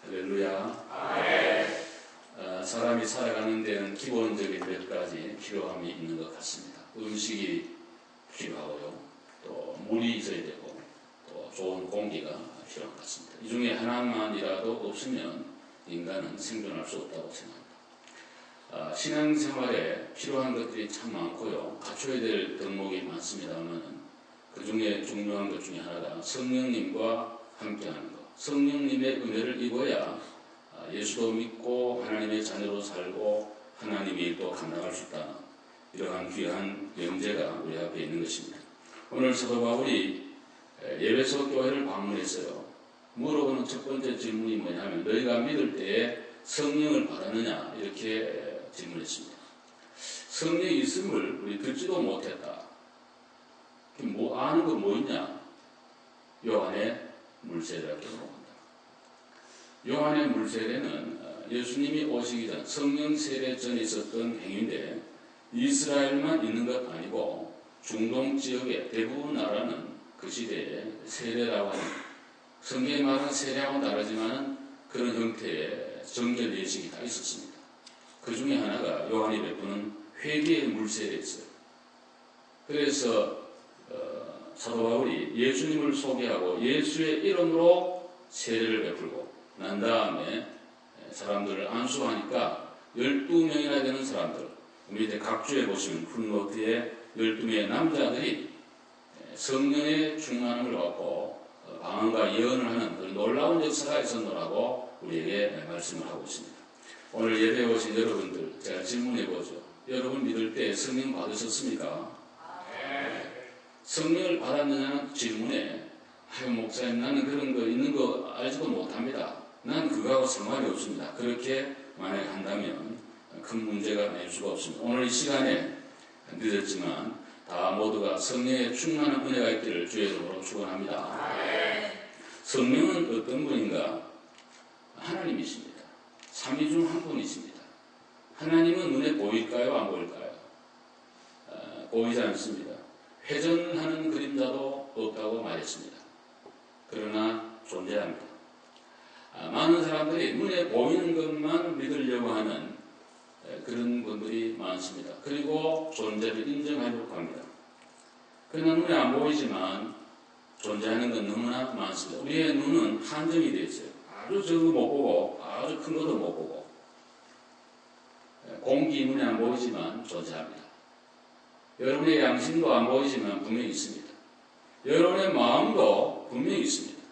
할렐루야. 아멘. 사람이 살아가는 데는 기본적인 몇 가지 필요함이 있는 것 같습니다. 음식이 필요하고요. 또 물이 있어야 되고 또 좋은 공기가 필요한 것 같습니다. 이 중에 하나만이라도 없으면 인간은 생존할 수 없다고 생각합니다. 신앙생활에 필요한 것들이 참 많고요. 갖춰야 될 덕목이 많습니다만 그 중에 중요한 것 중에 하나가 성령님과 함께하는 것. 성령님의 은혜를 입어야 예수도 믿고 하나님의 자녀로 살고 하나님의 일도 감당할 수 있다는 이러한 귀한 영재가 우리 앞에 있는 것입니다. 오늘 사도 바울이 에베소 교회를 방문했어요. 물어보는 첫 번째 질문이 뭐냐면 너희가 믿을 때에 성령을 받았느냐 이렇게 질문했습니다. 성령이 있음을 우리 듣지도 못했다. 뭐 아는 거 뭐 있냐? 요한의 물세례라고 합니다. 요한의 물세례는 예수님이 오시기 전 성령 세례 전에 있었던 행위인데 이스라엘만 있는 것 아니고 중동 지역의 대부분 나라는 그 시대에 세례라고 하는 성경에 말하는 세례하고는 다르지만 그런 형태의 정결 예식이 다 있었습니다. 그 중에 하나가 요한이 베푸는 회개의 물세례였어요. 그래서 사도 바울이 예수님을 소개하고 예수의 이름으로 세례를 베풀고 난 다음에 사람들을 안수하니까 12명이나 되는 사람들, 밑에 각주에 보시면 풋노트에 12명의 남자들이 성령의 충만함을 받고 방언과 예언을 하는 그런 놀라운 역사가 있었노라고 우리에게 말씀을 하고 있습니다. 오늘 예배에 오신 여러분들 제가 질문해 보죠. 여러분 믿을 때 성령 받으셨습니까? 성령을 받았느냐는 질문에 목사님 나는 그런 거 있는 거 알지도 못합니다. 난 그거하고 상관이 없습니다. 그렇게 만약에 한다면 큰 문제가 될 수가 없습니다. 오늘 이 시간에 늦었지만 다 모두가 성령의 충만한 은혜가 있기를 주의 이름으로 축원합니다. 성령은 어떤 분인가? 하나님이십니다. 삼위 중 한 분이십니다. 하나님은 눈에 보일까요? 안 보일까요? 보이지 않습니다. 회전하는 그림자도 없다고 말했습니다. 그러나 존재합니다. 많은 사람들이 눈에 보이는 것만 믿으려고 하는 그런 분들이 많습니다. 그리고 존재를 인정하려고 합니다. 그러나 눈에 안 보이지만 존재하는 건 너무나 많습니다. 우리의 눈은 한정이 되어 있어요. 아주 적은 거 못 보고 아주 큰 것도 못 보고 공기 눈에 안 보이지만 존재합니다. 여러분의 양심도 안 보이지만 분명히 있습니다. 여러분의 마음도 분명히 있습니다.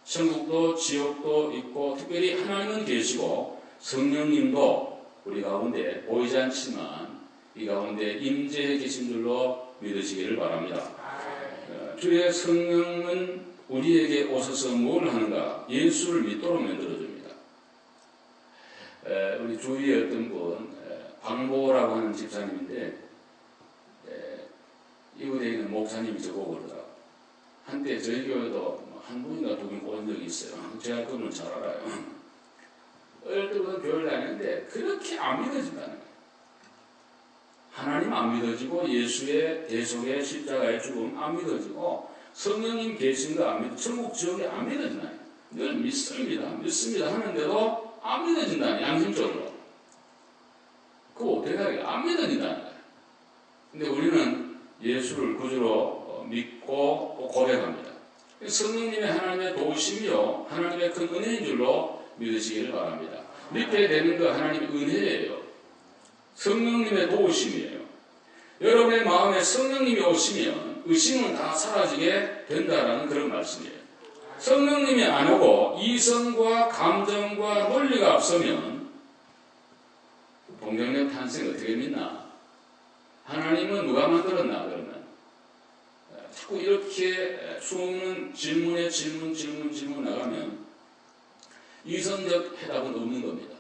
천국도 지옥도 있고 특별히 하나님은 계시고 성령님도 우리 가운데 보이지 않지만 이 가운데 임재해 계신 줄로 믿으시기를 바랍니다. 주의 성령은 우리에게 오셔서 뭘 하는가? 예수를 믿도록 만들어줍니다. 우리 주위에 어떤 분 방보라고 하는 집사님인데 이곳에 있는 목사님이 저보고 그러더라고요. 한때 저희 교회도 한 분인가 두 분 온 적이 있어요. 제가 그분을 잘 알아요. 어릴 때부터 교회를 다녔는데 그렇게 안 믿어진다는 거예요. 하나님 안 믿어지고 예수의 대속의 십자가의 죽음 안 믿어지고 성령님 계신 거 안 믿어지고 천국 지옥에 안 믿어진다는 거예요. 늘 믿습니다 하는데도 안 믿어진다는 양심적으로. 그거 어떻게 하겠어요? 안 믿어진다는 거예요. 근데 우리는 예수를 구주로 믿고 또 고백합니다. 성령님의 하나님의 도우심이요 하나님의 큰 은혜인 줄로 믿으시기를 바랍니다. 믿게 되는 거 하나님의 은혜예요. 성령님의 도우심이에요. 여러분의 마음에 성령님이 오시면 의심은 다 사라지게 된다라는 그런 말씀이에요. 성령님이 안 오고 이성과 감정과 논리가 앞서면 동정녀 탄생 어떻게 믿나? 하나님은 누가 만들었나 그러면 자꾸 이렇게 수없는 질문에 질문 나가면 이성적 해답은 없는 겁니다.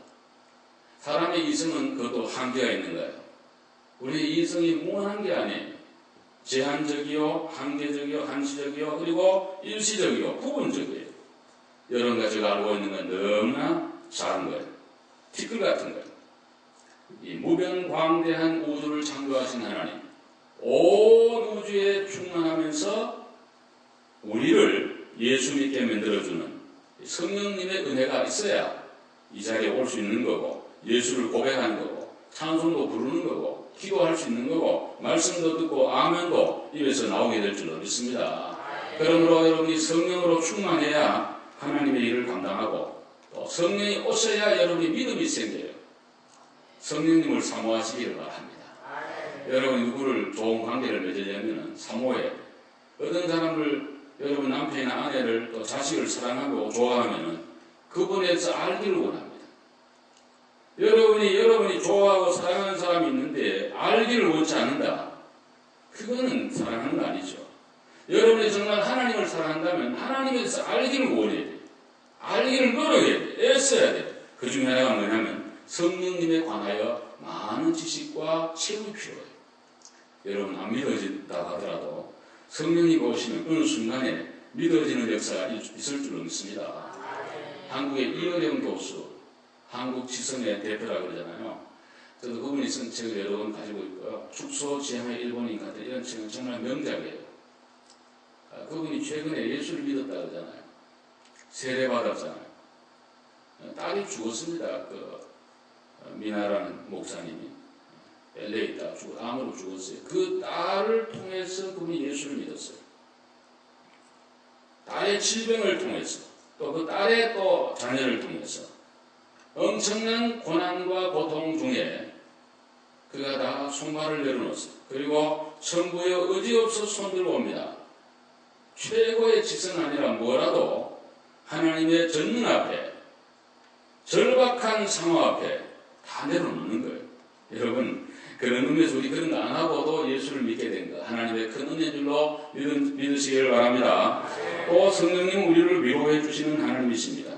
사람의 이성은 그것도 한계가 있는 거예요. 우리의 이성이 무한한 게 아니에요. 제한적이요, 한계적이요, 한시적이요, 그리고 일시적이요, 부분적이에요. 여러 가지가 알고 있는 건 너무나 작은 거예요. 티끌 같은 거예요. 이 무변광대한 우주를 창조하신 하나님, 온 우주에 충만하면서 우리를 예수 믿게 만들어주는 성령님의 은혜가 있어야 이 자리에 올 수 있는 거고, 예수를 고백하는 거고, 찬송도 부르는 거고, 기도할 수 있는 거고, 말씀도 듣고 아멘도 입에서 나오게 될 줄로 믿습니다. 그러므로 여러분이 성령으로 충만해야 하나님의 일을 감당하고, 또 성령이 오셔야 여러분이 믿음이 생겨요. 성령님을 사모하시기를 바랍니다. 여러분이 누구를 좋은 관계를 맺으려면 사모해. 어떤 사람을 여러분 남편이나 아내를 또 자식을 사랑하고 좋아하면 그분에서 알기를 원합니다. 여러분이 좋아하고 사랑하는 사람이 있는데 알기를 원치 않는다. 그거는 사랑하는 거 아니죠. 여러분이 정말 하나님을 사랑한다면 하나님에서 알기를 원해야 돼요. 알기를 노력해야 돼요. 애써야 돼요. 그 중에 하나가 뭐냐면 성령님에 관하여 많은 지식과 체험이 필요해요. 여러분 안 믿어진다 하더라도 성령이 오시면 어느 순간에 믿어지는 역사가 있을 줄로 믿습니다. 한국의 이어령 교수, 한국 지성의 대표라고 그러잖아요. 저도 그분이 쓴 책을 여러 권 가지고 있고요. 축소 지향의 일본인 같은 이런 책은 정말 명작이에요. 그분이 최근에 예수를 믿었다 그러잖아요. 세례받았잖아요. 딸이 죽었습니다. 미나라는 목사님이 LA에 있다가 암으로 죽었어요. 그 딸을 통해서 그분이 예수를 믿었어요. 딸의 질병을 통해서 또 그 딸의 또 자녀를 통해서 엄청난 고난과 고통 중에 그가 다 손발을 내려놓았어요. 그리고 천부에 의지없어 손들고 옵니다. 최고의 지성 아니라 뭐라도 하나님의 전능 앞에 절박한 상황 앞에 다 내려놓는 거예요. 여러분 그런 의미에서 우리 그런 거 안 하고도 예수를 믿게 된 거 하나님의 큰 은혜인 줄로 믿으시기를 바랍니다. 또 성령님은 우리를 위로해 주시는 하나님이십니다.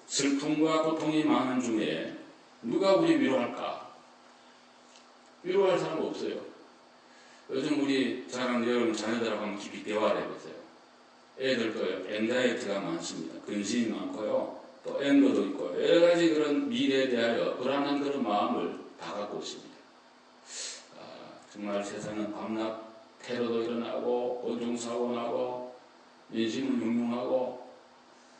슬픔과 고통이 많은 중에 누가 우리 위로할까? 위로할 사람 없어요. 요즘 우리 자라는 여러분 자녀들하고 한번 깊이 대화를 해보세요. 애들도 엔자이티가 많습니다. 근심이 많고요. 또 앵거도 있고 여러 가지 그런 미래에 대하여 불안한 그런 마음을 다 갖고 있습니다. 정말 세상은 밤낮 테러도 일어나고 원종사고 나고 민심은 흉흉하고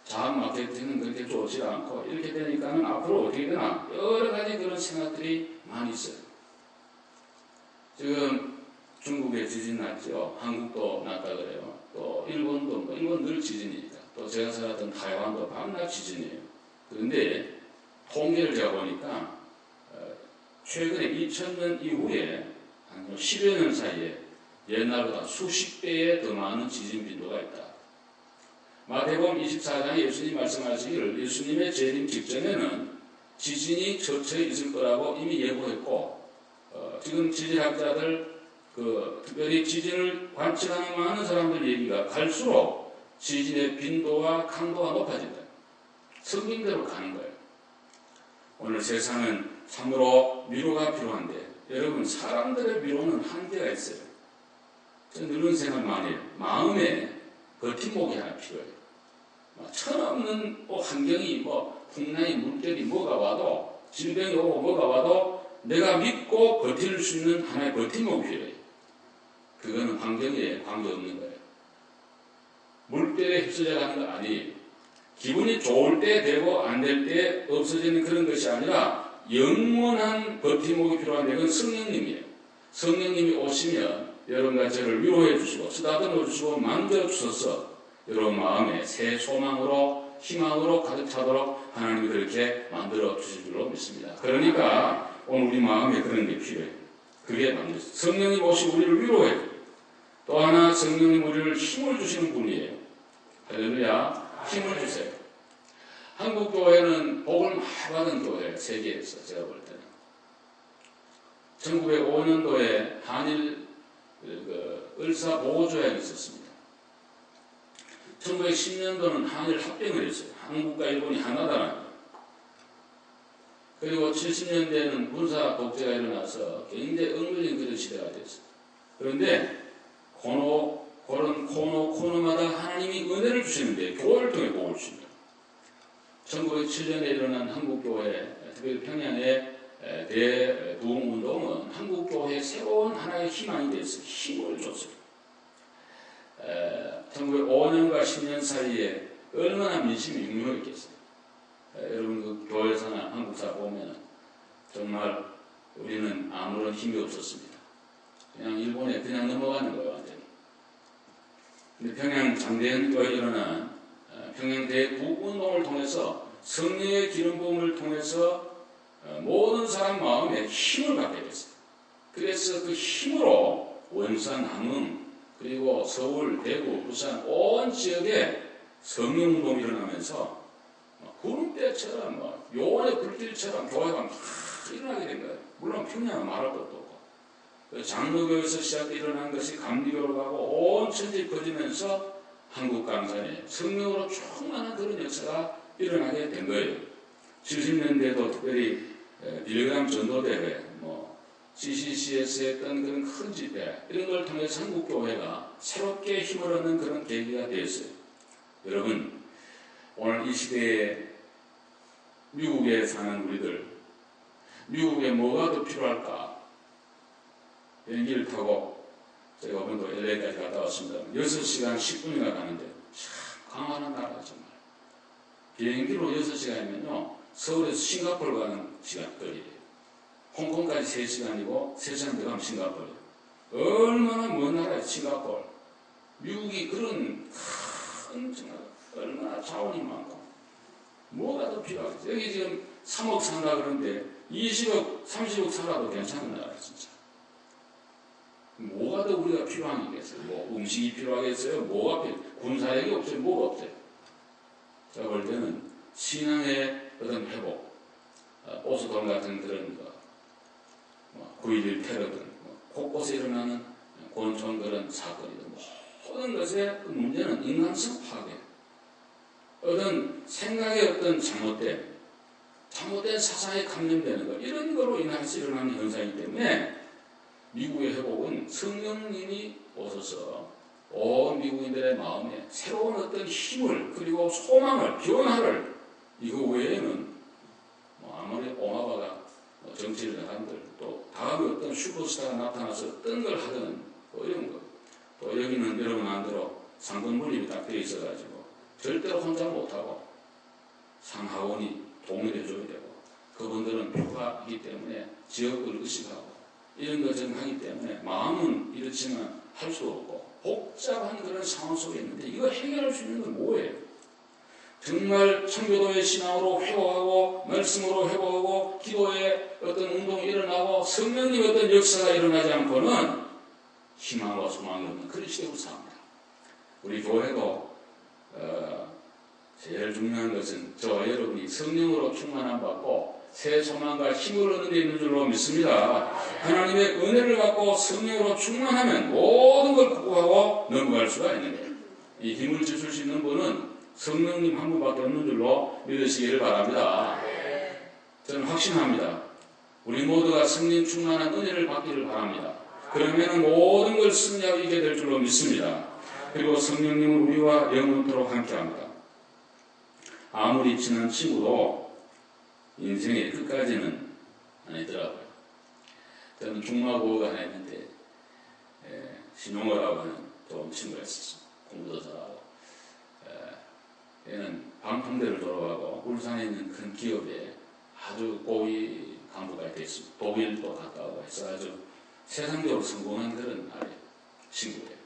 자학 마케팅은 그렇게 좋지 않고 이렇게 되니까는 앞으로 어떻게 되나 여러 가지 그런 생각들이 많이 있어요. 지금 중국에 지진 났죠. 한국도 났다 그래요. 또 일본도 일본 늘 지진이니까 또 제가 살았던 타이완도 밤낮 지진이에요. 그런데 통계를 제가 보니까 최근에 2000년 이후에 한 10여 년 사이에 옛날보다 수십 배에 더 많은 지진 빈도가 있다. 마태복음 24장에 예수님 말씀하시기를 예수님의 재림 직전에는 지진이 처처에 있을 거라고 이미 예고했고 지금 지질학자들 특별히 지진을 관측하는 많은 사람들 얘기가 갈수록 지진의 빈도와 강도가 높아진다. 성경대로 가는 거예요. 오늘 세상은 참으로 위로가 필요한데 여러분 사람들의 위로는 한계가 있어요. 저는 이런 생각 많이 해요. 마음에 버팀목이 하나 필요해요. 천없는 환경이 풍랑이 물결이 뭐가 와도 질병이 오고 뭐가 와도 내가 믿고 버틸 수 있는 하나의 버팀목이 필요해요. 그거는 환경에 관계없는 거예요. 물결에 휩쓸려 가는 거 아니에요. 기분이 좋을 때 되고 안 될 때 없어지는 그런 것이 아니라 영원한 버팀목이 필요한 데는 성령님이에요. 성령님이 오시면 여러분과 저를 위로해 주시고 쓰다듬어 주시고 만들어 주셔서 여러분 마음에 새 소망으로 희망으로 가득 차도록 하나님이 그렇게 만들어 주실 줄로 믿습니다. 그러니까 오늘 우리 마음에 그런 게 필요해요. 그게 만들어요. 성령님 오시고 우리를 위로해요. 또 하나 성령님 우리를 힘을 주시는 분이에요. 할렐루야. 힘을 주세요. 한국 교회는 복을 많이 받은 교회예요. 세계에서 제가 볼 때는. 1905년도에 한일 을사 보호조약이 있었습니다. 1910년도는 한일 합병을 했어요. 한국과 일본이 하나다라는 거예요. 그리고 70년대에는 군사 독재가 일어나서 굉장히 엉글린 그런 시대가 됐어요. 그런데 그런 코너마다 하나님이 은혜를 주시는데 교회를 통해 복을 주십니다. 1907년에 일어난 한국교회, 특별히 평양의 대부흥운동은 한국교회의 새로운 하나의 희망이 됐어요. 힘을 줬어요. 1905년과 10년 사이에 얼마나 민심이 흉흉했겠어요. 여러분 그 교회사나 역사 보면은 정말 우리는 아무런 힘이 없었습니다. 그냥 일본에 그냥 넘어가는 거예요, 완전히. 근데 평양 장대현교에 일어난 평양 대북운동을 통해서 성령의 기름 부음을 통해서 모든 사람 마음에 힘을 갖게 됐어요. 그래서 그 힘으로 원산, 함흥, 그리고 서울, 대구, 부산 온 지역에 성령운동이 일어나면서 구름대처럼 요원의 불길처럼 교회가 막 일어나게 된 거예요. 물론 평양은 말할 것도 없고 그 장로교에서 시작해 일어난 것이 감리교로 가고 온 천지에 퍼지면서 한국 강산에 성령으로 충만한 그런 역사가 일어나게 된 거예요. 70년대도 특별히 빌리그람 전도대회, CCC에서 했던 그런 큰 집회 이런 걸 통해서 한국교회가 새롭게 힘을 얻는 그런 계기가 되었어요. 여러분, 오늘 이 시대에 미국에 사는 우리들, 미국에 뭐가 더 필요할까? 비행기를 타고 제가 오늘도 LA까지 갔다 왔습니다. 6시간 10분이나 가는데 참 강한 나라 정말. 비행기로 6시간이면요 서울에서 싱가포르 가는 시간 거리예요. 홍콩까지 3시간이고 3시간 더 가면 싱가포르예요. 얼마나 먼 나라예요, 싱가포르. 미국이 그런 큰 정말 얼마나 자원이 많고 뭐가 더 필요하겠어요. 여기 지금 3억 산다 그러는데 20억, 30억 살아도 괜찮은 나라예요, 진짜. 뭐가 더 우리가 필요한 게겠어요? 음식이 필요하겠어요? 뭐가 필요해요? 군사력이 없어요? 뭐가 없어요? 제가 볼 때는 신앙의 어떤 회복, 오스돈 같은 그런 거, 9.11 테러든, 곳곳에 일어나는 권총 그런 사건이든, 모든 것의 그 문제는 인간성 파괴, 어떤 생각의 어떤 잘못된 사상에 감염되는 것, 이런 거로 인해서 일어나는 현상이기 때문에 미국의 회복은 성령님이 오셔서 온 미국인들의 마음에 새로운 어떤 힘을 그리고 소망을, 변화를, 이거 외에는 아무리 오마바가 정치를 나간들 또 다음에 어떤 슈퍼스타가 나타나서 어떤 걸 하든 이런 거. 또 여기는 여러분 안대로 상권분립이 딱 되어 있어가지고 절대로 혼자 못하고 상하원이 동의를 해줘야 되고 그분들은 표가이기 때문에 지역을 의식하고 이런 것을 하기 때문에 마음은 이렇지만 할 수 없고 복잡한 그런 상황 속에 있는데 이거 해결할 수 있는 건 뭐예요? 정말 청교도의 신앙으로 회복하고 말씀으로 회복하고 기도의 어떤 운동이 일어나고 성령님의 어떤 역사가 일어나지 않고는 희망과 소망이 없는 그런 시대로 삽니다. 우리 교회도 제일 중요한 것은 저와 여러분이 성령으로 충만함 받고 새 소망과 힘을 얻는 데 있는 줄로 믿습니다. 하나님의 은혜를 받고 성령으로 충만하면 모든 걸 극복하고 넘어갈 수가 있는 거예요. 이 힘을 주실 수 있는 분은 성령님 한 분밖에 없는 줄로 믿으시기를 바랍니다. 저는 확신합니다. 우리 모두가 성령 충만한 은혜를 받기를 바랍니다. 그러면 모든 걸 승리하고 이기게 될 줄로 믿습니다. 그리고 성령님은 우리와 영원토록 함께합니다. 아무리 친한 친구도 인생의 끝까지는 아니더라고요. 저는 중마고가 하나 있는데 신용호라고 하는 좋은 친구가 있었어요. 공부도 잘하고 얘는 방통대를 졸업하고 울산에 있는 큰 기업에 아주 고위 간부가 되어 있습니다. 독일도 가까워 해서 아주 세상적으로 성공한 그런 친구예요.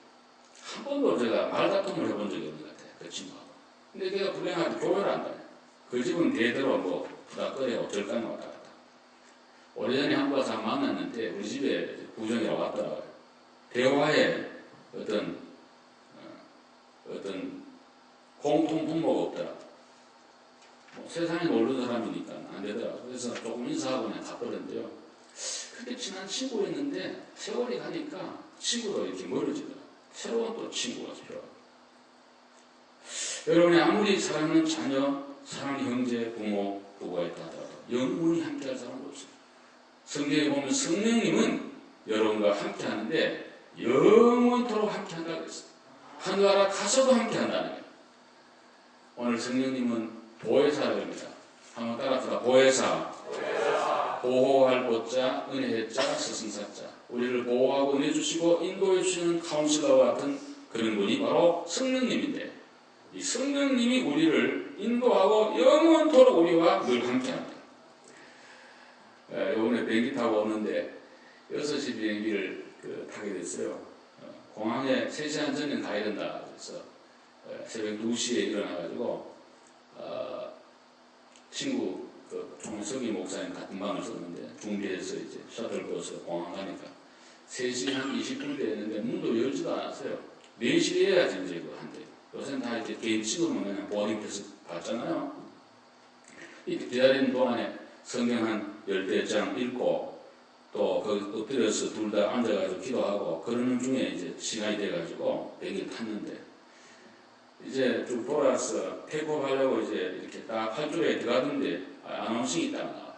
한 번도 제가 말다툼을 해본 적이 없는 것 같아요. 그 친구하고. 근데 걔가 불행하게 교회를 안 다녀요. 그 집은 대대로 부닥거리고 절간 왔다 갔다. 오래전에 한 번 잘 만났는데 우리 집에 구정이라고 왔더라고요. 대화에 어떤 공통 분모가 없더라. 세상에 모르는 사람이니까 안 되더라고요. 그래서 조금 인사하고 그냥 갔거든요. 그렇게 친한 친구였는데 세월이 가니까 친구도 이렇게 멀어지더라고요. 새로운 또 친구가 필요하고. 여러분이 아무리 사랑하는 자녀, 사랑하는 형제, 부모, 부부가 있다 하더라도 영원히 함께할 사람은 없어요. 성경에 보면 성령님은 여러분과 함께하는데 영원토록 함께한다고 했어요. 하늘나라 가서도 함께한다는 거예요. 오늘 성령님은 보혜사입니다. 한번 따라합시다. 보혜사. 보호할 보자, 은혜의 자, 스승사자. 우리를 보호하고 은혜 주시고 인도해 주시는 카운슬러와 같은 그런 분이 바로 성령님인데 이 성령님이 우리를 인도하고 영원토록 우리와 늘 함께합니다. 요번에 비행기 타고 오는데 6시 비행기를 타게 됐어요. 공항에 3시간 전에 가야 된다. 그래서 새벽 2시에 일어나가지고 친구 총석이 목사님 같은 방을 썼는데 준비해서 이제 셔틀버스로 공항 가니까 3시 한 20분 됐는데 문도 열지도 않았어요. 4시에 해야지 이제 그거 한대. 요새는 다 이제 개인 찍으면 그냥 보딩 패스 받잖아요. 이렇게 기다리는 동안에 성경 한 10장 읽고 또 거기 엎드려서 둘 다 앉아가지고 기도하고 그러는 중에 이제 시간이 돼가지고 비행기를 탔는데 이제 쭉 돌아서 테이크오프 하려고 이제 이렇게 딱 활주로에 들어가던데 아나운싱이 딱 나와.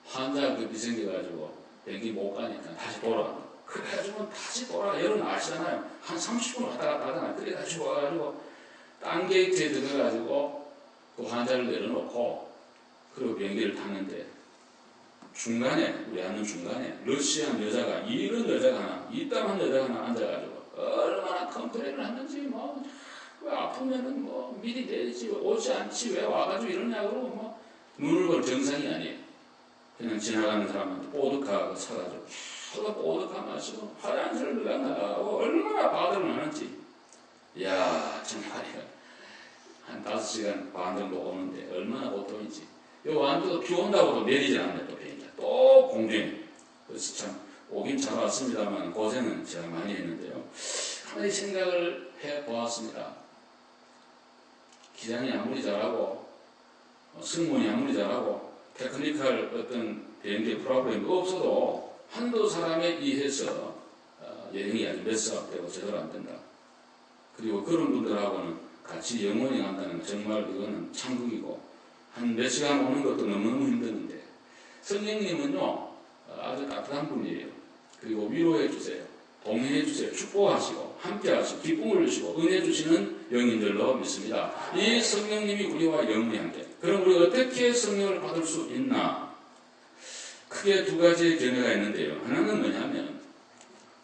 환자 급이 생겨가지고 비행기 못 가니까 다시 돌아간다. 그래가지고 다시 여러분 아시잖아요. 한 30분 왔다 갔다 하잖아요. 그래가지고 와가지고 딴 게이트에 들어가가지고 그 환자를 내려놓고 그리고 비행기를 탔는데 중간에 우리 앉는 중간에 러시안 여자가 이런 여자가 하나 이딴한 여자가 하나 앉아가지고 얼마나 컴플레인을 하는지 왜 아프면은 미리 내리지 오지 않지 왜 와가지고 이러냐고 눈을 볼 정상이 아니에요. 그냥 지나가는 사람한테 뽀득하고 사가지고 계속 뽀득하 마시고 화장실을 나가고 얼마나 바들을 하는지. 이야 정말이야. 한 5시간 반 정도 오는데 얼마나 고통인지. 요 완도도 비 온다고도 내리지 않네 또 비행기. 또 공중에. 그래서 참 오긴 잘 왔습니다만 고생은 제가 많이 했는데요. 하나의 생각을 해보았습니다. 기장이 아무리 잘하고 승무원이 아무리 잘하고 테크니컬 어떤 비행기 프로그램이 없어도 한두 사람에 의해서 여행이 아주 메스업되고 제대로 안 된다. 그리고 그런 분들하고는 같이 영원히 간다는 건 정말 이거는 천국이고 한 몇 시간 오는 것도 너무너무 힘드는데 성령님은요 아주 따뜻한 분이에요. 그리고 위로해 주세요. 동행해 주세요. 축복하시고 함께 하시고 기쁨을 주시고 은혜 주시는 영인 줄로 믿습니다. 이 성령님이 우리와 영원히 함께. 그럼 우리가 어떻게 성령을 받을 수 있나? 크게 두 가지의 견해가 있는데요. 하나는 뭐냐면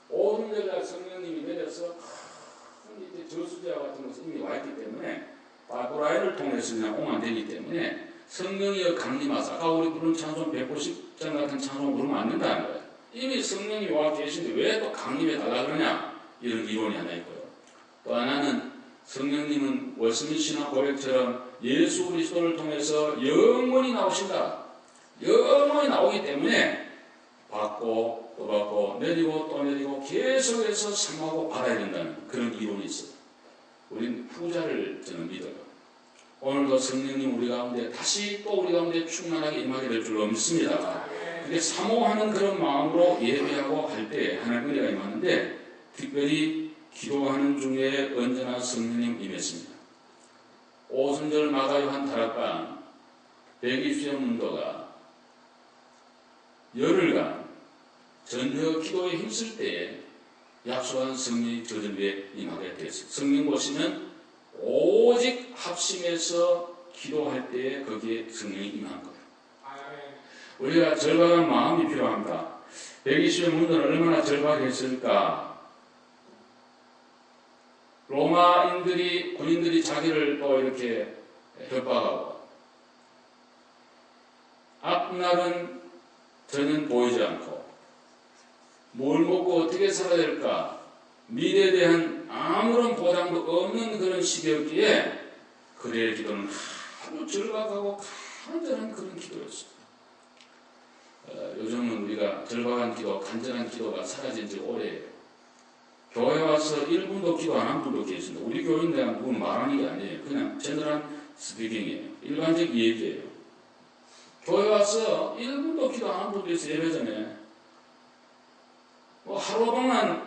오순절날 성령님이 내려서 큰 이제 저수지와 같은 것이 이미 와 있기 때문에 바브라일을 통해서 그냥 오면 되기 때문에 성령이 강림하사 아까 우리 부른 찬송 150장 같은 찬송 부르면 안 된다는 거예요. 이미 성령이 와 계신데 왜 또 강림해 달라 그러냐 이런 이론이 하나 있고요. 또 하나는 성령님은 월스민시나 고백처럼 예수 그리스도를 통해서 영원히 나오신다. 영원히 나오기 때문에 받고 또 받고 내리고 또 내리고 계속해서 삼하고 받아야 된다는 그런 이론이 있어요. 우리는 후자를 저는 믿어요. 오늘도 성령님 우리 가운데 다시 또 우리 가운데 충만하게 임하게 될 줄로 믿습니다. 근데 사모하는 그런 마음으로 예배하고 할 때 하나님 은혜가 임하는데 특별히 기도하는 중에 언제나 성령님 임했습니다. 오순절 마가요한 다락방 120여 문도가 열흘간 전혀 기도에 힘쓸 때에 약속한 성령이 저들 위에 임하게 됐습니다. 성령 보시면 오직 합심해서 기도할 때에 거기에 성령이 임한 거예요. 우리가 절박한 마음이 필요합니다. 120여 문도는 얼마나 절박했을까? 로마인들이 군인들이 자기를 또 이렇게 협박하고 앞날은 전혀 보이지 않고 뭘 먹고 어떻게 살아야 될까? 미래에 대한 아무런 보장도 없는 그런 시기였기에 그들의 기도는 아주 절박하고 간절한 그런 기도였어요. 요즘은 우리가 절박한 기도, 간절한 기도가 사라진 지 오래예요. 교회 와서 1분도 기도 안 한 분도 계십니다. 우리 교인 내가 누구는 말하는 게 아니에요. 그냥 제너럴 스피킹이에요. 일반적 얘기예요. 교회 와서 1분도 기도 안 한 분도 있어요. 예배 전에. 하루 동안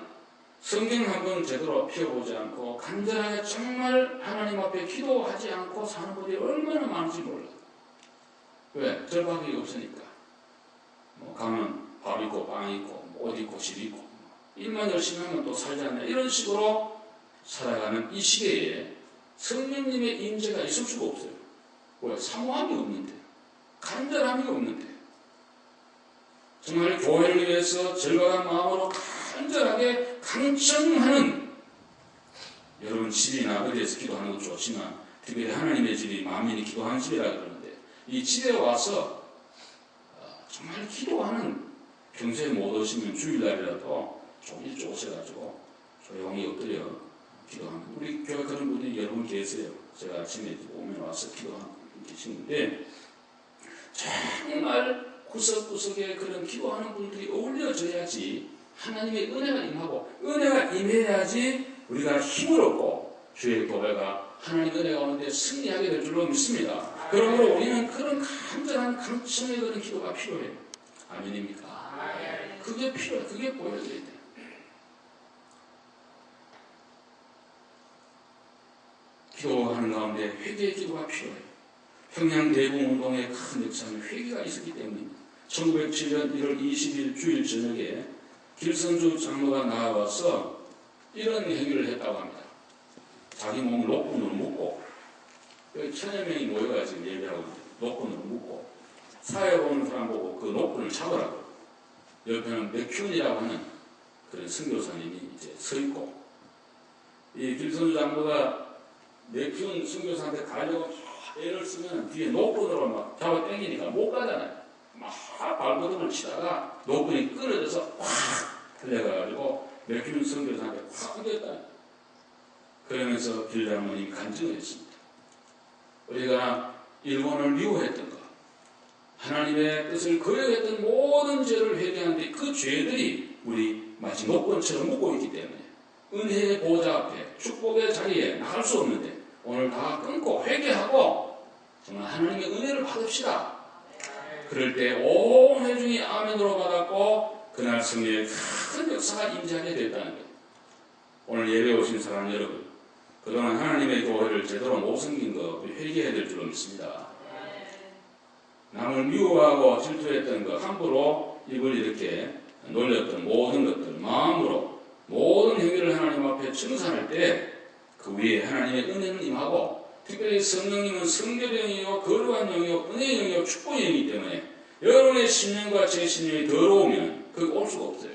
성경 한 번 제대로 펴보지 않고 간절하게 정말 하나님 앞에 기도하지 않고 사는 분들이 얼마나 많은지 몰라. 왜? 절박이 없으니까. 가면 밥 있고 빵 있고 옷 있고 집 있고 일만 열심히 하면 또 살잖아요. 이런 식으로 살아가는 이 시대에 성령님의 임재가 있을 수가 없어요. 왜? 사모함이 없는데, 간절함이 없는데, 정말 교회를 위해서 절박한 마음으로 간절하게 간청하는, 여러분 집이나 어디에서 기도하는 것도 좋지만 특별히 하나님의 집이 만민이 기도하는 집이라 그러는데 이 집에 와서 정말 기도하는, 평소에 못 오시면 주일날이라도 종일 쪼셔가지고 조용히 엎드려 기도하는, 우리 교회 그런 분이 여러 분 계세요. 제가 아침에 오면 와서 기도하고 계시는데, 정말 구석구석에 그런 기도하는 분들이 어울려져야지 하나님의 은혜가 임하고, 은혜가 임해야지 우리가 힘을 얻고 주의 교회가 하나님의 은혜 가운데 승리하게 될 줄로 믿습니다. 그러므로 우리는 그런 간절한 강청의 그런 기도가 필요해요. 아멘입니까? 그게 필요해. 그게 보여줘야 돼. 기도하는 가운데 회개의 기도가 필요해요. 평양 대공운동의 큰 역사는 회개가 있었기 때문입니다. 1907년 1월 20일 주일 저녁에 길선주 장로가 나와서 이런 행위를 했다고 합니다. 자기 몸을 노끈으로 묶고, 여기 천여 명이 모여가지고 예배하고 있는데 노끈으로 묶고, 사회 오는 사람 보고 그 노끈을 잡으라고, 옆에는 맥큐이라고 하는 그런 선교사님이 이제 서 있고, 이 길선주 장로가 맥큐 선교사한테 가려고 애를 쓰면 뒤에 노끈으로 막 잡아 당기니까 못 가잖아요. 막 발버둥을 치다가 노끈이 끊어져서 확 달려가가지고 맥큐 선교사한테 확 끊겼다. 그러면서 길장로님이 간증을 했습니다. 우리가 일본을 미워했던 것, 하나님의 뜻을 거역했던 모든 죄를 회개하는데 그 죄들이 우리 마치 노끈처럼 묶고 있기 때문에 은혜의 보좌 앞에 축복의 자리에 나갈 수 없는데 오늘 다 끊고 회개하고 정말 하나님의 은혜를 받읍시다. 그럴 때 온 회중이 아멘으로 받았고 그날 성령의 큰 역사가 임재하게 됐다는 거예요. 오늘 예배 오신 사람 여러분, 그동안 하나님의 교회를 제대로 못 섬긴 거 회개해야 될 줄로 믿습니다. 남을 미워하고 질투했던 거, 함부로 입을 이렇게 놀렸던 모든 것들, 마음으로 모든 행위를 하나님 앞에 청산할 때 그 위에 하나님의 은혜는 임하고, 특별히 성령님은 성결의 영이요 거룩한 영이요 은혜의 영이요 축복의 영이기 때문에 여러분의 심령과 제 심령이 더러우면 그거 올 수가 없어요.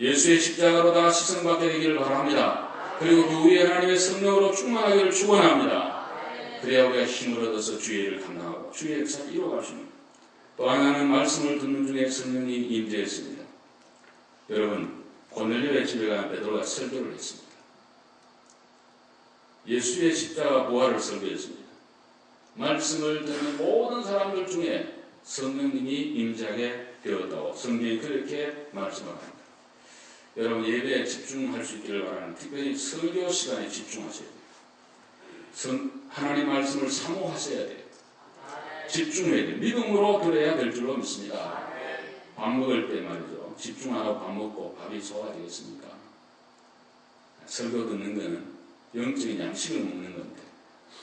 예수의 십자가로 다 시선받게 되기를 바랍니다. 그리고 그 위에 하나님의 성령으로 충만하기를 축원합니다. 그래야 우리가 힘을 얻어서 주의 일을 감당하고 주의 역사를 이루어갈 수 있는. 또 하나는 말씀을 듣는 중에 성령이 임재했습니다. 여러분, 고넬료의 집에 가면 베드로가 설교를 했습니다. 예수의 십자가 부활을 설교했습니다. 말씀을 듣는 모든 사람들 중에 성령님이 임재하게 되었다고 성경이 그렇게 말씀합니다. 여러분, 예배에 집중할 수 있기를 바라는, 특별히 설교 시간에 집중하셔야 돼요. 하나님 말씀을 사모하셔야 돼요. 집중해야 돼요. 믿음으로 들어야 될 줄로 믿습니다. 밥 먹을 때 말이죠. 집중 안 하고 밥 먹고 밥이 소화되겠습니까? 설교 듣는 거는 영적인 양식을 먹는 건데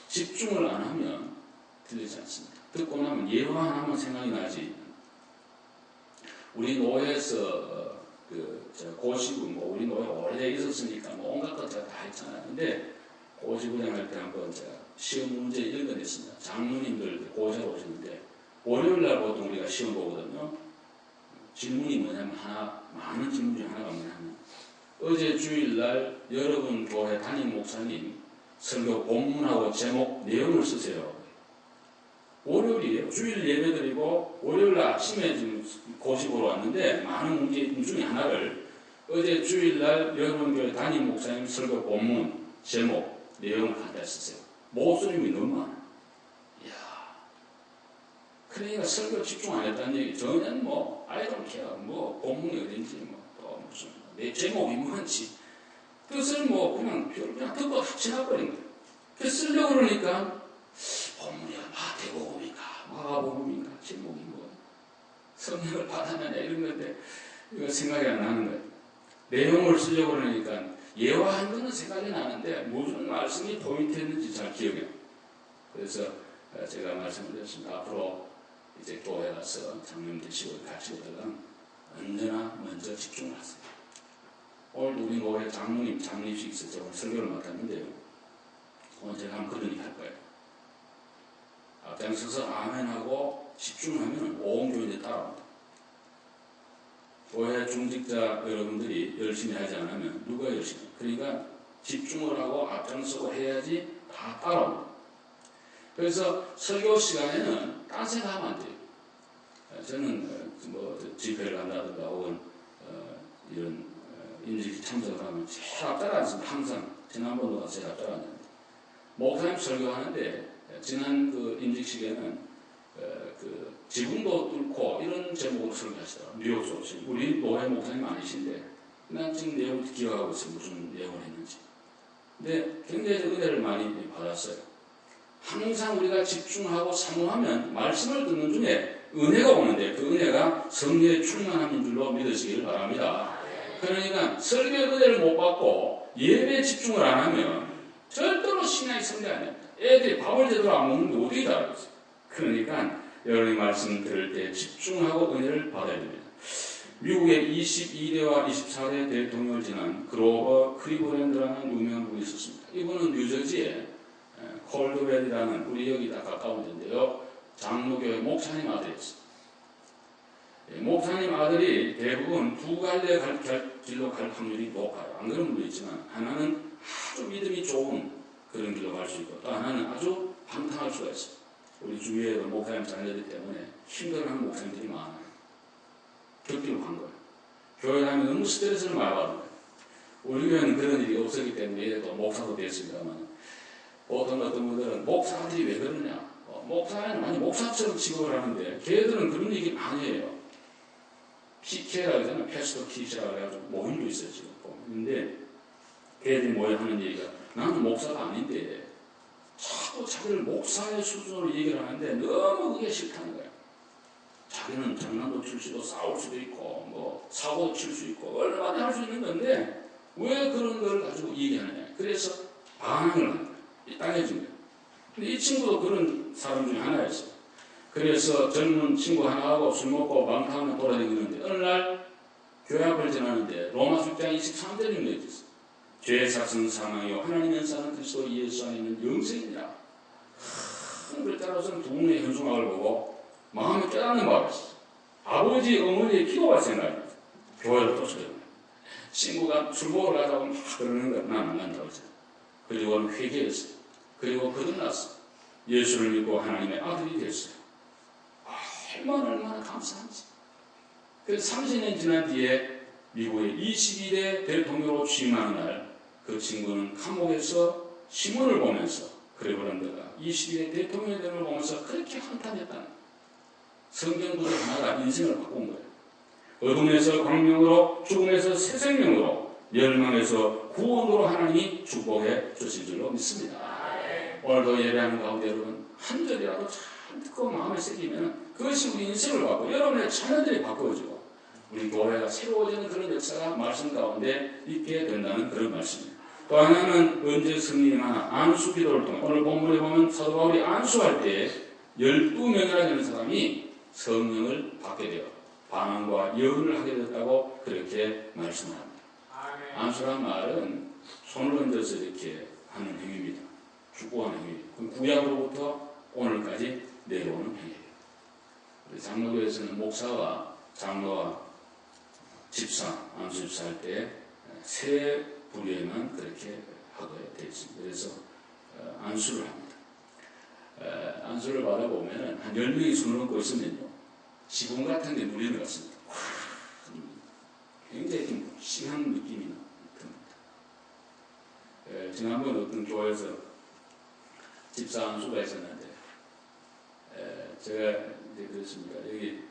집중을 안 하면 들리지 않습니다. 듣고 나면 예화 하나만 생각이 나지. 우리 노예에서 고시부, 우리 노예 오래 있었으니까 온갖 것 제가 다 했잖아요. 근데 고시부장 할 때 한번 제가 시험 문제 읽어냈습니다. 장로님들 고시하러 오셨는데 월요일날 보통 우리가 시험 보거든요. 질문이 뭐냐면 많은 질문 중에 하나가 뭐냐면, 어제 주일날 여러분 교회 담임 목사님 설교 본문하고 제목 내용을 쓰세요. 월요일이에요. 주일 예배드리고 월요일 아침에 지금 고시보러 왔는데 많은 문제 중에 하나를 어제 주일날 여러분 교회 담임 목사님 설교 본문 제목 내용을 간단히 쓰세요. 목소림이 너무 많아. 이야. 그러니까 설교 집중 안 했다는 얘기. 전혀 I don't care. 본문이 어딘지 또 무슨 내 제목이 뭔지 뜻을 그냥 듣고 지나버린 거예요. 그 쓰려고 그러니까 본문이 마태복음인가 마가복음인가 제목이 성령을 받았느냐 이런 건데 이거 생각이 안 나는 거예요. 내용을 쓰려고 그러니까 예화한 거는 생각이 나는데 무슨 말씀이 포인트였는지 잘 기억이 나요. 그래서 제가 말씀을 드렸습니다. 앞으로 이제 교회 가서 장님 되시고 같이 오다가 언제나 먼저 집중을 하세요. 오늘 우리 교회 장로님 장립식 있어서 오늘 설교를 맡았는데요. 오늘 제가 한번 그런 얘기 할 거예요. 앞장서서 아멘하고 집중하면 온 교인이 따라옵니다. 교회 중직자 여러분들이 열심히 하지 않으면 누가 열심히 해요? 그러니까 집중을 하고 앞장서고 해야지 다 따라옵니다. 그래서 설교 시간에는 딴 생각하면 안 돼요. 저는 뭐 집회를 간다든가 혹은 이런 임직이 참석을 하면 제일 앞자가 앉습니다. 항상 지난번보다 제일 앞자가 앉는데 목사님 설교하는데 지난 그 임직식에는 그 지붕도 뚫고 이런 제목으로 설교하시더라고요. 뉴욕 소식. 우리 노회 목사님 아니신데 난 지금 내용을 기억하고 있어요. 무슨 내용을 했는지. 근데 굉장히 은혜를 많이 받았어요. 항상 우리가 집중하고 사모하면 말씀을 듣는 중에 은혜가 오는데 그 은혜가 성령의 충만함인 줄로 믿으시길 바랍니다. 그러니까 설교의 은혜를 못 받고 예배에 집중을 안 하면 절대로 신앙이 성장 안 됩니다. 애들이 밥을 제대로 안 먹는데 어떻게 잘하겠어요? 그러니까 여러분이 말씀 들을 때 집중하고 은혜를 받아야 됩니다. 미국의 22대와 24대 대통령을 지난 그로버 크리브랜드라는 유명한 분이 있었습니다. 이분은 뉴저지에 콜드웰이라는 우리 여기다 가까운 데인데요. 장로교회 목사님 아들이었어요. 목사님 아들이 대부분 두 갈래 길로 갈 확률이 높아요. 안 그런 분도 있지만 하나는 아주 믿음이 좋은 그런 길로 갈 수 있고 또 하나는 아주 방탕할 수가 있어요. 우리 주위에도 목사님 자녀들 때문에 힘들어하는 목사님들이 많아요. 격리로 간 거예요. 교회 다니면 너무 스트레스를 많이 받는 거예요. 우리 교회는 그런 일이 없었기 때문에 또 목사도 됐습니다만 어떤 분들은 목사들이 왜 그러냐. 목사는 아니 목사처럼 직업을 하는데 걔들은 그런 얘기 많이 해요. PK라고 하잖아요. 패스터 키시라고 해가지고 모임도 있어요 지금. 근데 걔들이 모여하는 얘기가 나는 목사가 아닌데 자꾸 자기를 목사의 수준으로 얘기를 하는데 너무 그게 싫다는 거예요. 자기는 장난도 칠 수도 싸울 수도 있고 뭐 사고도 칠 수 있고 얼마나 할 수 있는 건데 왜 그런 걸 가지고 얘기하느냐. 그래서 반항을 하는 거예요. 땅해진 거예요. 근데 이 친구도 그런 사람 중에 하나였어요. 그래서 젊은 친구 하나하고 술 먹고 방탕하며 돌아다니는데 어느 날 교회 앞을 지나는데 로마서 6장 23절이 읽혀있어요. 죄의 삭은 사망이요 하나님 연사는 그리스도 예수 안에 있는 영생이니라. 큰 글자로서는 두 분의 현수막을 보고 마음에 깨닫는 바가 있어요. 아버지 어머니의 기도가 생각이 나요. 교회를 쫓아요. 친구가 술 먹으러 가자고 막 그러는 거야. 난 안 간다고 했어요. 그리고는 회개했어요. 그리고 거듭났어요. 예수를 믿고 하나님의 아들이 됐어요. 얼마나 감사한지. 그래서 30년 지난 뒤에 미국의 22대 대통령으로 취임하는 날 그 친구는 감옥에서 신문을 보면서 크리브랜드가 22대 대통령이 되는 걸 보면서 그렇게 한탄했다는 성경 구절 하나가 인생을 바꾼 거예요. 어둠에서 광명으로 죽음에서 새 생명으로 멸망에서 구원으로 하나님이 축복해 주실 줄로 믿습니다. 오늘도 예배하는 가운데 여러분 한 절이라도 잘 듣고 마음에 새기면 그것이 우리 인생을 바꾸고 여러분의 자녀들이 바꾸어지고 우리 교회가 새로워지는 그런 역사가 말씀 가운데 있게 된다는 그런 말씀입니다. 또 하나는 언제 승리나 안수 기도를 통해 오늘 본문에 보면 사도 바울이 안수할 때 12명이나 되는 사람이 성령을 받게 되어 반항과 예언을 하게 됐다고 그렇게 말씀합니다. 안수란 말은 손을 얹어서 이렇게 하는 행위입니다. 축복하는 행위입니다. 구약으로부터 오늘까지 내려오는 행위예요. 우리 장로교에서는 목사와 장로와 집사, 안수 집사할 때 세 부류에만 그렇게 하게 되어 있습니다. 그래서 안수를 합니다. 안수를 받아보면 한 10명이 손을 얹고 있으면요. 지붕 같은 데 눌리는 것 같습니다. 굉장히 좀 묵직한 느낌이 듭니다. 지난번 어떤 교회에서 집사 안수가 있었는데 제가 이제 그랬습니다. 여기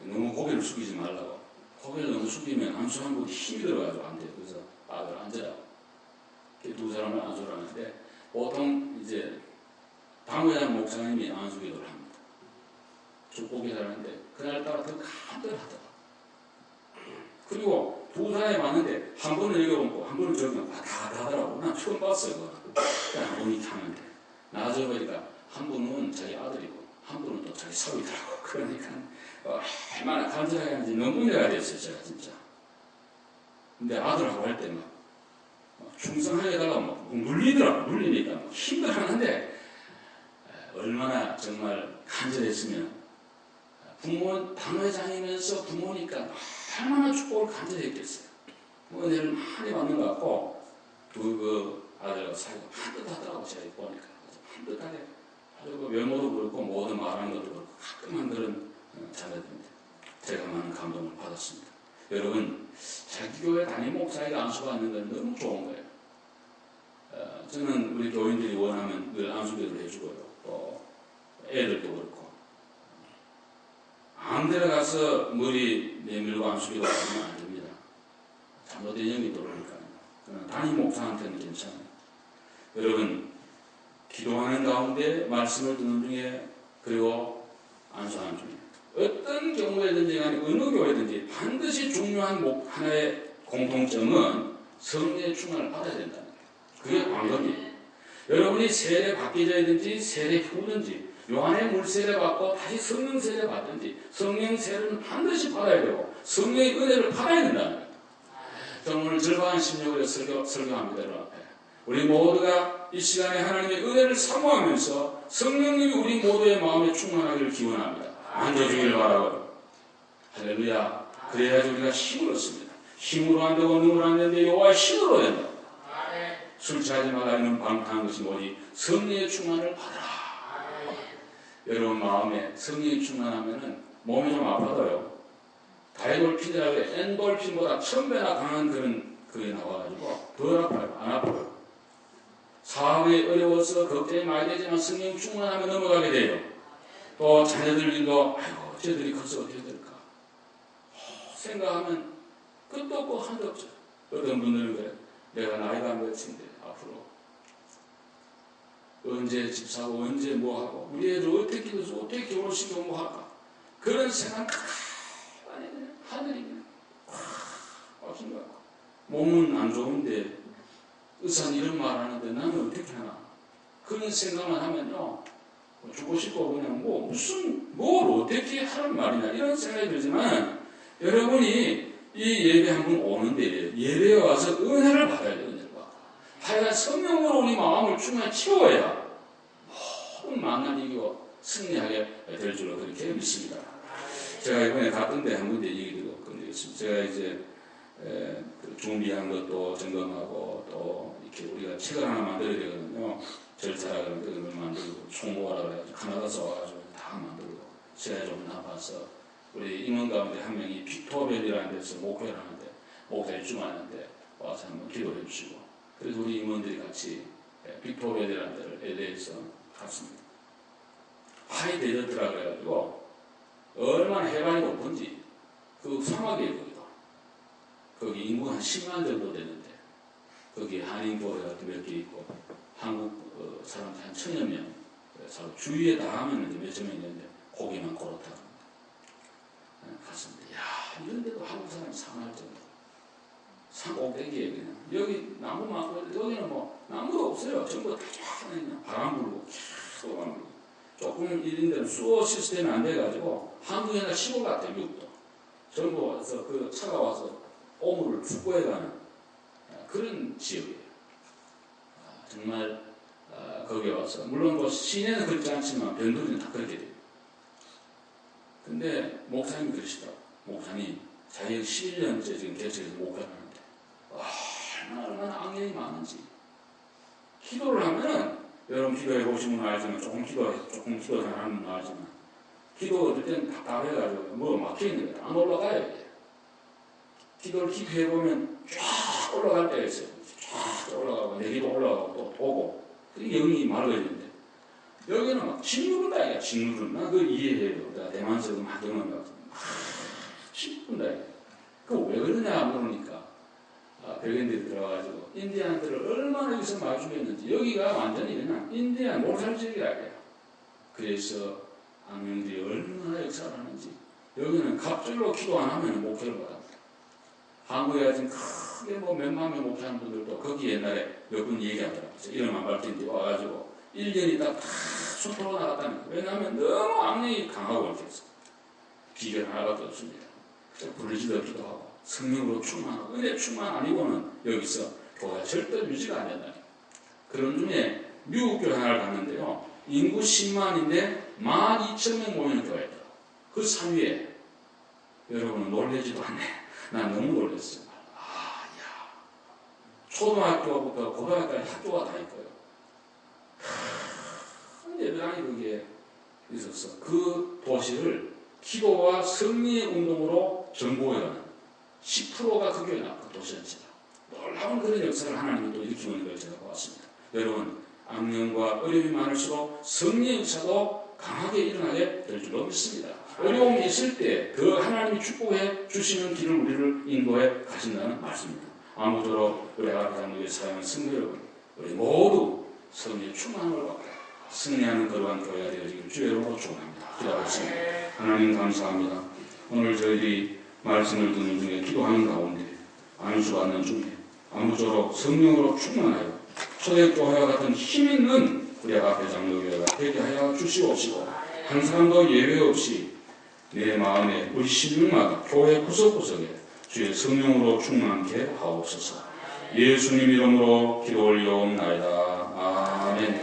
너무 고개를 숙이지 말라고. 고개를 너무 숙이면 안수한 곳에 힘이 들어가지고 안 돼요. 그래서 아들 앉으라고. 두 사람을 안수를 하는데 보통 이제 당회장 목사님이 안수 기도를 합니다. 축복이 잘하는데 그날따라 더 간절하더라고요. 그리고 두 사람이 맞는데 한 번은 여기 얹고 한 번은 저기 얹고 다 하더라고. 난 처음 봤어요. 그냥 보니 하는데 나중에 보니까 한 분은 자기 아들이고 한 분은 또 자기 사위더라고. 그러니까 얼마나 간절하게 하는지 너무 은혜가 됐어요. 제가 진짜. 근데 아들하고 할 때 막 충성하게 해달라고 막 눌리더라고. 눌리니까 막 힘들어하는데 얼마나 정말 간절했으면 부모 당회장이면서 부모니까 얼마나 축복을 간절히 했겠어요. 은혜를 많이 받는 것 같고 그 아들과 사이가 한뜻하더라고. 제가 보니까 한뜻하게 아주 외모도 그렇고 모든 말하는 것도 그렇고 가끔한 그런 자녀들인데 제가 많은 감동을 받았습니다. 여러분, 자기 교회 담임 목사에게 안수받는 건 너무 좋은 거예요. 저는 우리 교인들이 원하면 늘 안수기도를 해주고요. 또 애들도 그렇고 아무데나 가서 머리 내밀고 안수기도 하면 안 됩니다. 잘못된 영이 들어오니까요. 담임 목사한테는 괜찮아요. 여러분, 기도하는 가운데 말씀을 듣는 중에 그리고 안수하는 중에 어떤 경우에든지 간에 어느 교회든지 반드시 중요한 하나의 공통점은 성령의 충만을 받아야 된다는 거예요. 그게 관건이에요. 여러분이 세례 받기 전이든지 세례 후든지 요한의 물 세례 받고 다시 성령 세례 받든지 성령 세례는 반드시 받아야 되고 성령의 은혜를 받아야 된다는 거예요. 저는 오늘 즐거운 심령으로 설교합니다. 여러분 앞에. 우리 모두가 이 시간에 하나님의 은혜를 사모하면서 성령님이 우리 모두의 마음에 충만하기를 기원합니다. 앉아주길 바라고. 할렐루야. 그래야지 우리가 힘을 얻습니다. 힘으로 안 되고 눈으로 안 되는데 여호와의 힘으로 된다. 술 취하지 말라는 방탕한 것이 뭐지? 성령의 충만을 받아라. 여러분 마음에 성령의 충만하면은 몸이 좀 아파도요. 다이돌핀이라고 해. 엔돌핀보다 1000배나 강한 그게 나와가지고 더 아파요. 안 아파요. 사업이 어려워서 걱정이 많이 되지만 성령 충만하면 넘어가게 돼요. 또 자녀들 일도 아이고 쟤들이 커서 어떻게 될까 생각하면 끝도 없고 한도 없죠. 어떤 분들은 그래. 내가 나이가 몇인데 앞으로 언제 집 사고 언제 뭐하고 우리 애들 어떻게 키워서 어떻게 결혼시키고 뭐할까 그런 생각 아니 그냥 하늘이 그냥 없은 것 같고 몸은 안 좋은데 의사는 이런 말 하는데 나는 어떻게 하나 그런 생각만 하면요 죽고 싶고 그냥 뭘 어떻게 하는 말이냐 이런 생각이 들지만 여러분이 이 예배 한 번 오는데 예배에 와서 은혜를 받아야 돼요. 은혜를 받아. 하여간 성령으로 우리 마음을 충만히 채워야 모든 만난 이기고 승리하게 될 줄로 그렇게 믿습니다. 제가 이번에 갔던데 한 군데 얘기 드렸습니다. 제가 이제 준비한 것도 점검하고 또 이렇게 우리가 책을 하나 만들어야 되거든요. 절차라 그러는데 그걸 만들고 총무하라 그래가지고 카나다에서 와가지고 다 만들고 시간이 좀 나빠서 우리 임원 가운데 한 명이 빅토벨이라는 데서 목회를 하는데 목사 일주만하는데 와서 한번 기도해 주시고 그래서 우리 임원들이 같이 빅토벨이라는 데를 LA에서 갔습니다. 하이 데저트라 그래가지고 얼마나 해발이 높은지 그 사막이에요. 거기도 거기 인구가 한 10만 정도 되는데 거기 한인교회 같은 몇 개 있고 한국 사람들 한 1000여 명 그래서 주위에 다 하면 이제 몇천 명 있는데 고기만 고렇다 갔습니다. 야 이런데도 한국 사람이 상할 정도 산 꼭대기에 그냥 여기 나무 많고 여기는 뭐 나무도 없어요. 전부 다 그냥 바람 불고 소강 불고 조금 이런 데는 수호 시스템이 안 돼가지고 한국이나 시골 같아요. 미국도 전부 와서 그 차가 와서 오물을 축구해가는 그런 지역이에요. 정말 거기에 와서 물론 뭐 시내는 그렇지 않지만 변두리는 다 그렇게 돼요. 근데 목사님이 그러시더라고요. 목사님 자기가 11년째 지금 개척해서 목회를 하는데 얼마나 악령이 많은지 기도를 하면은 여러분 기도해 보시면 알지만 조금 기도 잘하는 분 알지만 기도 어떨 때는 답답해가지고 뭐 막혀있는 거예요. 안 올라가요. 이게. 기도를 깊이 해보면 쫙 올라갈 때가 있어요. 쫙 올라가고 내기도 올라가고 또 오고 영이 맑아지는데 여기는 막 짓누른다 이게 짓누른다. 나 그거 이해해요. 내가 대만에서 막 경험해가지고 짓누른다 이게. 그거 왜 그러냐 물으니까 백인들이 들어가가지고 인디안들을 얼마나 여기서 마주했는지 여기가 완전히 그냥 인디안 몰살지역이라 해요. 그래서 악령들이 얼마나 역사를 하는지 여기는 갑절로 기도 안 하면 목회를 받아요. 한국에 지금 크게 뭐 몇만 명 목회하는 분들도 거기 옛날에 몇 분 얘기하더라고요. 이름만 밝힌데 와가지고 1년 있다가 다 수토로 나갔다는 거예요. 왜냐하면 너무 악령이 강하고 이렇게 해서 비결 하나밖에 없습니다. 그래서 부르짖어 기도하고 성령으로 충만하고 은혜 충만 아니고는 여기서 교회가 절대 유지가 안 된다. 그런 중에 미국 교회 하나를 갔는데요. 인구 10만인데 12,000명 모이는 교회다. 그 3위에 여러분은 놀라지도 않네. 난 너무 놀랐어요. 야. 초등학교부터 고등학교까지 학교가 다 있고요. 큰 예배당이 거기에 있었어. 그 도시를 기도와 성리의 운동으로 전보회는 10%가 그 교회 나왔고 도시전체다. 놀라운 그런 역사를 하나님이 또 일으키고 있는 걸 제가 보았습니다. 여러분, 악령과 어려움이 많을수록 성리의 역사도 강하게 일어나게 될 줄로 믿습니다. 어려움이 있을 때 그 하나님이 축복해 주시는 길을 우리를 인도해 가신다는 말씀입니다. 아무쪼록 우리 아버지의 사랑하는 성도 여러분, 우리 모두 성리의 충만함을 받고 승리하는 그러한 교회가 되어지기를 주의 이름으로 축원합니다. 기도하겠습니다. 하나님 감사합니다. 오늘 저희들이 말씀을 듣는 중에 기도하는 가운데 안수받는 중에 아무쪼록 성령으로 충만하여 초대교회와 같은 힘있는 우리 앞에 장로교회가 되게 하여 주시옵시고 한 사람도 예외 없이 내 마음에 우리 신령마다 교회 구석구석에 주의 성령으로 충만케 하옵소서. 예수님 이름으로 기도 올려옵나이다. 아멘.